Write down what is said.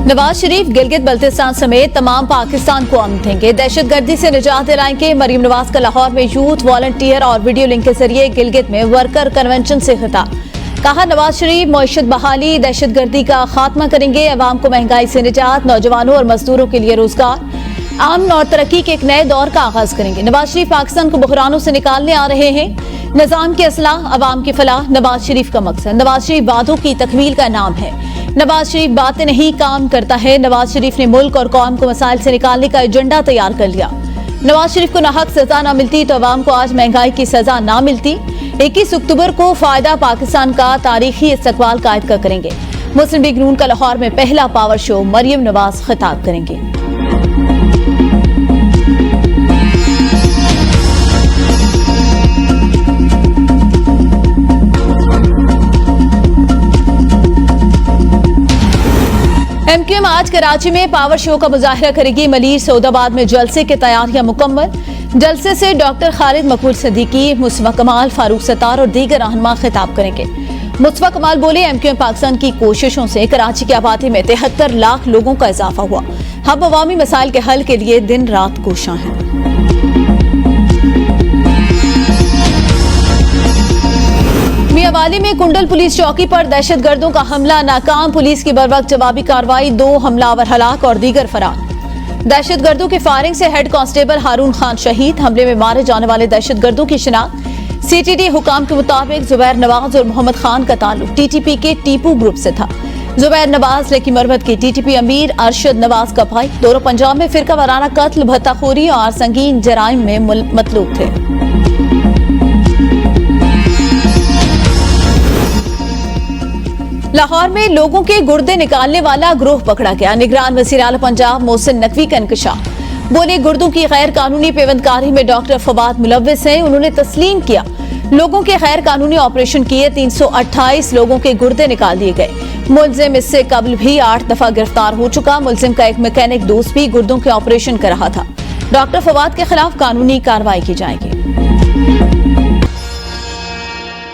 नवाज शरीफ गिलगित बल्तिस्तान समेत तमाम पाकिस्तान को अमन देंगे। दहशतगर्दी से निजात दिलाएंगे। मरियम नवाज का लाहौर में यूथ वॉलंटियर और वीडियो लिंक के जरिए गिलगित में वर्कर कन्वेंशन से खिताब। कहा, नवाज शरीफ मईशत बहाली, दहशतगर्दी का खात्मा करेंगे। अवाम को महंगाई से निजात, नौजवानों और मजदूरों के लिए रोजगार, अमन और तरक्की के एक नए दौर का आगाज करेंगे। नवाज शरीफ पाकिस्तान को बहरानों से निकालने आ रहे हैं। निजाम की असलाह, अवाम की फलाह नवाज शरीफ का मकसद। नवाज शरीफ वादों की तकमील का नाम है। नवाज शरीफ बातें नहीं काम करता है। नवाज शरीफ ने मुल्क और कौम को मसाइल से निकालने का एजेंडा तैयार कर लिया। नवाज शरीफ को नाहक सजा न मिलती तो अवाम को आज महंगाई की सजा न मिलती। 21 अक्टूबर को फायदा पाकिस्तान का तारीखी इस्तकबाल कायद कर करेंगे। मुस्लिम लीग नून का लाहौर में पहला पावर शो, मरियम नवाज खिताब करेंगे। एमक्यूएम आज कराची में पावर शो का मुजाहिरा करेगी। मलीर सऊदाबाद में जलसे की तैयारियां मुकम्मल। जलसे से डॉक्टर खालिद मकबूल सिद्दीकी, मुस्तफा कमाल, फारूक सत्तार और दीगर रहनुमा खिताब करेंगे। मुस्तफा कमाल बोले, एमक्यूएम पाकिस्तान की कोशिशों से कराची की आबादी में 73 लाख लोगों का इजाफा हुआ। हम अवामी मसाइल के हल के लिए दिन रात कोशां हैं। मियांवाली में कुंडल पुलिस चौकी पर दहशतगर्दों का हमला नाकाम। पुलिस की बरवक्त जवाबी कार्रवाई, 2 हमलावर हलाक और दीगर फरार। दहशतगर्दों की फायरिंग से हेड कांस्टेबल हारून खान शहीद। हमले में मारे जाने वाले दहशतगर्दों की शिनाख्त। सीटीडी हुकाम के मुताबिक जुबैर नवाज और मोहम्मद खान का ताल्लुक टीटीपी के टीपू ग्रुप से था। जुबैर नवाज लेकी मरवत के टीटीपी अमीर अरशद नवाज का भाई। दोनों पंजाब में फिरका वाराना कत्ल, भत्ताखोरी और संगीन जराइम में मतलूब थे। लाहौर में लोगों के गुर्दे निकालने वाला गिरोह पकड़ा गया। निगरान वज़ीर आला पंजाब मोहसिन नकवी का इंकशाफ। बोले, गुर्दों की गैर कानूनी पेवंदकारी में डॉक्टर फवाद मुलव्विस हैं। उन्होंने तस्लीम किया लोगों के गैर कानूनी ऑपरेशन किए। 328 लोगों के गुर्दे निकाल दिए गए। मुलजिम इससे कबल भी 8 दफा गिरफ्तार हो चुका। मुलजिम का एक मैकेनिक दोस्त भी गुर्दों के ऑपरेशन कर रहा था। डॉक्टर फवाद के खिलाफ कानूनी कार्रवाई की जाएगी।